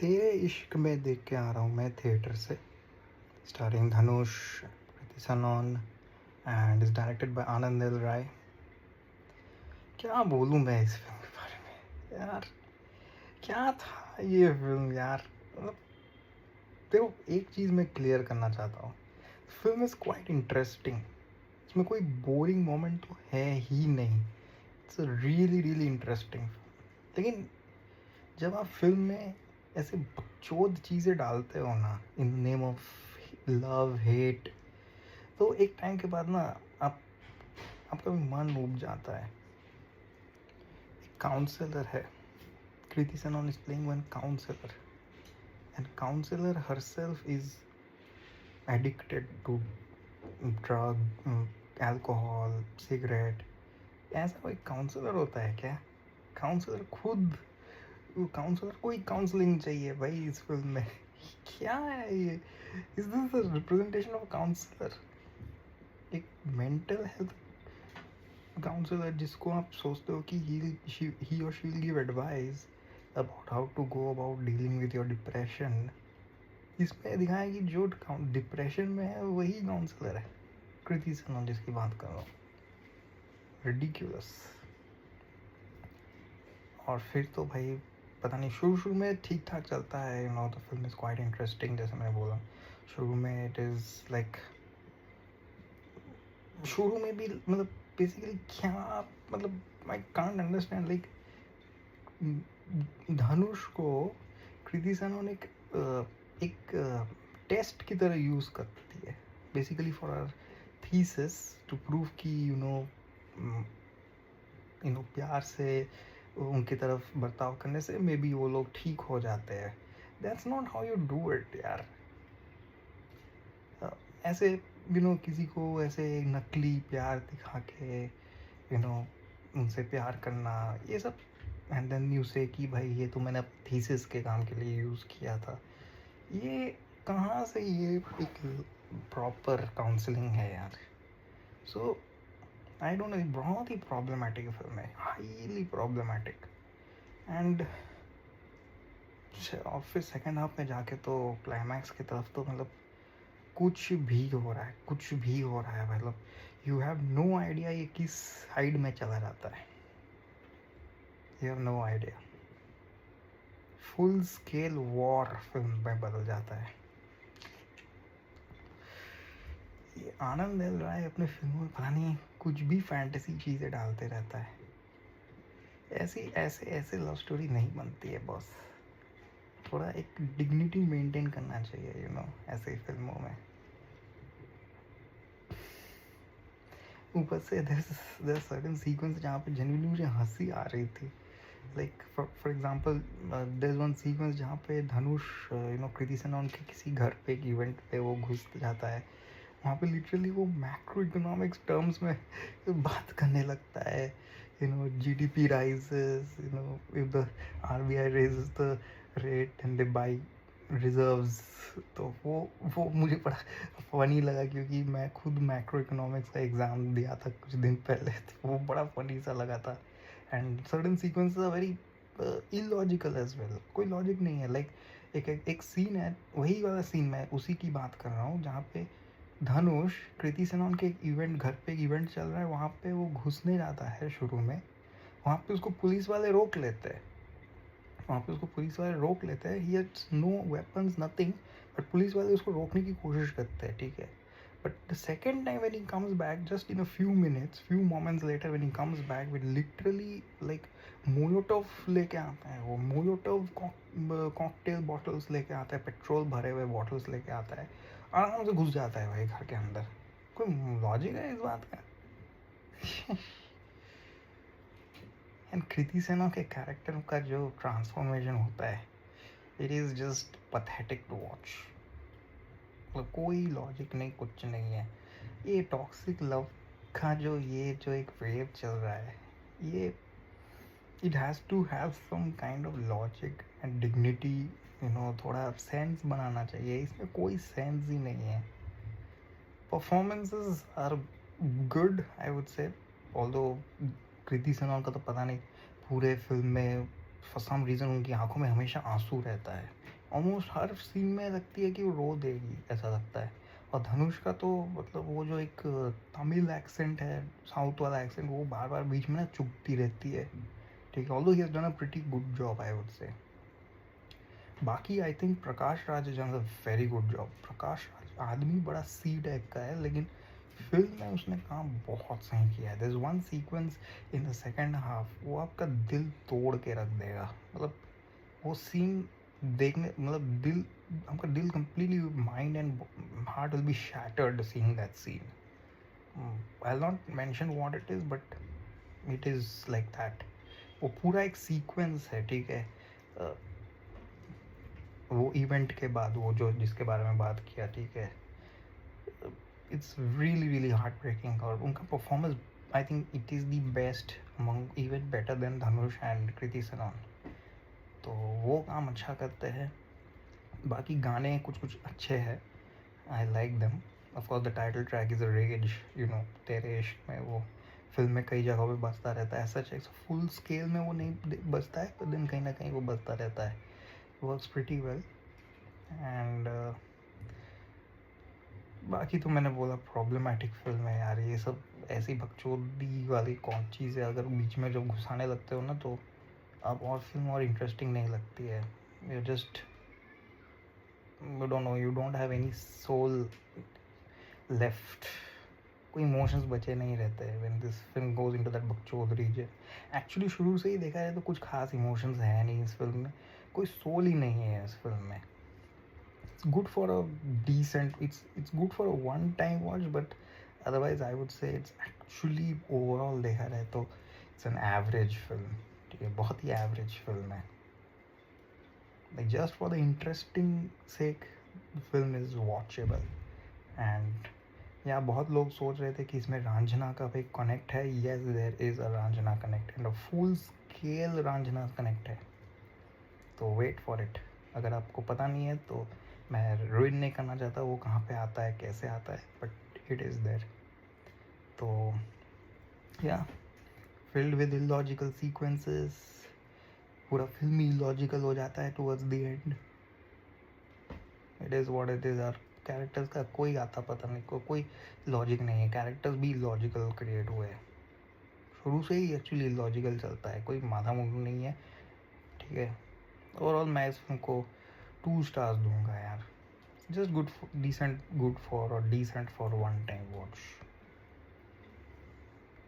तेरे इश्क में देख के आ रहा हूँ मैं थिएटर से, starring Dhanush, Kriti Sanon and is directed by Anand L Rai. क्या बोलूँ मैं इस फिल्म के बारे में यार। क्या था ये फिल्म यार। मतलब देखो, एक चीज़ मैं क्लियर करना चाहता हूँ, फिल्म इज़ क्वाइट इंटरेस्टिंग। इसमें कोई बोरिंग मोमेंट तो है ही नहीं। It's really really interesting. लेकिन जब आप फिल्म में ऐसे बकचोद चीज़ें डालते हो ना, in name of love hate, तो एक टाइम के बाद ना आप आपका भी मन उब जाता है। एक काउंसलर है, Kriti Sanon is playing one counsellor and counsellor herself is addicted to drug, alcohol, cigarette. ऐसा कोई काउंसलर होता है क्या? काउंसलर खुद, काउंसलर को ही काउंसलिंग चाहिए भाई इस फिल्म में। क्या है ये? Is this the representation of counsellor? एक मेंटल हेल्थ काउंसलर जिसको आप सोचते हो कि ही और she will give advice about how to go about dealing with your depression. इसमें दिखाया कि जो डिप्रेशन में है वही काउंसलर है, कृति सनोन जिसकी बात कर रहा हूँ। रिडिक्यूलस। और फिर तो भाई पता नहीं, शुरू में ठीक ठाक चलता है, the film is quite interesting. जैसे मैंने बोला, शुरू में इट इज़ लाइक, शुरू में भी मतलब बेसिकली क्या, मतलब आई कांट अंडरस्टैंड। लाइक धनुष को कृति सनोन एक टेस्ट की तरह यूज़ करती है, basically for our thesis, to prove कि प्यार से उनकी तरफ बर्ताव करने से मे बी वो लोग ठीक हो जाते हैं। That's not how you do it यार। ऐसे किसी को ऐसे नकली प्यार दिखा के उनसे प्यार करना, ये सब, एंड देन यू से कि भाई ये तो मैंने थीसिस के काम के लिए यूज़ किया था। ये कहाँ से ये एक प्रॉपर काउंसलिंग है यार? सो आई डोंट नो, बहुत ही प्रॉब्लमेटिक फिल्म है, हाईली प्रॉब्लमेटिक। एंड और फिर सेकेंड हाफ में जाके तो क्लाइमैक्स की तरफ तो मतलब कुछ भी हो रहा है, कुछ भी हो रहा है। मतलब यू हैव नो आइडिया ये किस साइड में चला जाता है। You have no idea. Full scale war film में बदल जाता है। ये आनंद एल राय अपने फिल्मों में पता नहीं कुछ भी फैंटेसी चीज़ें डालते रहता है। ऐसी ऐसे ऐसे लव स्टोरी नहीं बनती है बॉस। थोड़ा एक डिग्निटी मेंटेन करना चाहिए ऐसे फिल्मों में। ऊपर से देयर सर्टेन सीक्वेंस जहाँ पे जेन्युइनली मुझे हंसी आ रही थी। Like for example, there one sequence जहाँ पे धनुष कृति सनोन के किसी घर पे एक इवेंट पे वो घुस जाता है। वहाँ पे लिटरली वो मैक्रो इकोनॉमिक्स टर्म्स में बात करने लगता है। GDP rises, if the RBI raises the rate and they by reserves. तो वो मुझे बड़ा फनी लगा, क्योंकि मैं खुद मैक्रो इकोनॉमिक्स का एग्ज़ाम दिया था कुछ दिन पहले, तो वो बड़ा फनी सा लगा था। And certain sequences are very illogical as well. कोई लॉजिक नहीं है। लाइक एक सीन है, वही वाला सीन मैं उसी की बात कर रहा हूँ, जहाँ पे धनुष कृति सेनन के एक इवेंट, घर पे एक इवेंट चल रहा है, वहाँ पे वो घुसने जाता है शुरू में। वहाँ पे उसको पुलिस वाले रोक लेते हैं। He has no weapons, nothing, but police वाले उसको रोकने की कोशिश करते हैं, ठीक है। But the second time when he comes back, just in a few moments later, when he comes back with literally like Molotov लेके आता है। वो मोलोटोव कॉकटेल बॉटल्स लेके आता है, पेट्रोल भरे हुए बॉटल्स लेके आता है, आराम से घुस जाता है भाई घर के अंदर। कोई लॉजिक है इस बात का? एंड कृति सेना के कैरेक्टर का जो ट्रांसफॉर्मेशन होता है, it is just pathetic to watch. मतलब कोई लॉजिक नहीं, कुछ नहीं है। ये टॉक्सिक लव का जो एक वेव चल रहा है, ये it has to have some kind of logic and dignity. थोड़ा सेंस बनाना चाहिए। इसमें कोई सेंस ही नहीं है। Performances are good, I would say, although Kriti Sanon का तो पता नहीं पूरे फिल्म में फॉर सम रीज़न उनकी आँखों में हमेशा आँसू रहता है। ऑलमोस्ट हर सीन में लगती है कि वो रो देगी, ऐसा लगता है। और धनुष का तो मतलब वो जो एक तमिल एक्सेंट है, साउथ वाला एक्सेंट, वो बार-बार बीच में ना चुभती रहती है। ठीक है, although he has done a pretty good job I would say. बाकी I think Prakash Raj has done a very good job. Prakash Raj आदमी बड़ा सी टाइप का है, लेकिन फ़िल्म में उसने काम बहुत सही किया है। There is one sequence in the second half, वो आपका दिल तोड़ के रख देगा। मतलब वो सीन देखने, मतलब दिल, आपका दिल completely, mind and heart will be shattered seeing that scene. I will not mention what it is, but it is like that. वो पूरा एक सीक्वेंस है, ठीक है। वो इवेंट के बाद, वो जो जिसके बारे में बात किया, ठीक है, it's really really heartbreaking. और उनका performance, I think it is the best among, even better than Dhanush and Kriti Sanon. तो वो काम अच्छा करते हैं। बाकी गाने कुछ कुछ अच्छे हैं, I like them. Of course the title track is a rage, you know, तेरे इश्क में, वो फिल्म में कई जगहों पे बजता रहता है। सच एक फुल स्केल में वो नहीं बजता है, पर दिन कहीं ना कहीं वो बजता रहता है। Works pretty well. एंड बाकी तो मैंने बोला प्रॉब्लमेटिक फिल्म है यार, ये सब ऐसी बकचोदी वाली कौन चीज़ है। अगर बीच में जब घुसाने लगते हो ना, तो अब और फिल्म और इंटरेस्टिंग नहीं लगती है। You just, you don't know, you don't have any soul left. कोई इमोशंस बचे नहीं रहते हैं when this film goes into that बकचोद रीजन। एक्चुअली शुरू से ही देखा जाए तो कुछ खास इमोशंस है नहीं इस फिल्म में, कोई सोल ही नहीं है इस फिल्म में। It's good for a decent, it's good for a one time watch, but otherwise I would say it's actually overall देखा जाए तो it's an average film। ठीक है, बहुत ही average film है। Like just for the interesting sake, the film is watchable। and या बहुत लोग सोच रहे थे कि इसमें रांझना का भी कनेक्ट है। yes, there is a Raanjhanaa connect and a full scale Raanjhanaa connect है। तो वेट फॉर इट। अगर आपको पता नहीं है तो मैं रुइन नहीं करना चाहता वो कहाँ पे आता है, कैसे आता है, बट इट इज़ देयर। तो yeah, filled with illogical sequences, पूरा फिल्म ही इलॉजिकल हो जाता है towards the end. It is what it is. और कैरेक्टर्स का कोई आता पता नहीं, कोई लॉजिक नहीं है। कैरेक्टर्स भी लॉजिकल क्रिएट हुए हैं, शुरू से ही एक्चुअली लॉजिकल चलता है, कोई माथा मुंडू नहीं है। ठीक है, ओवरऑल मैं इस फिल्म को 2 स्टार्स दूंगा यार। Just good, decent, good for, or decent for one time watch.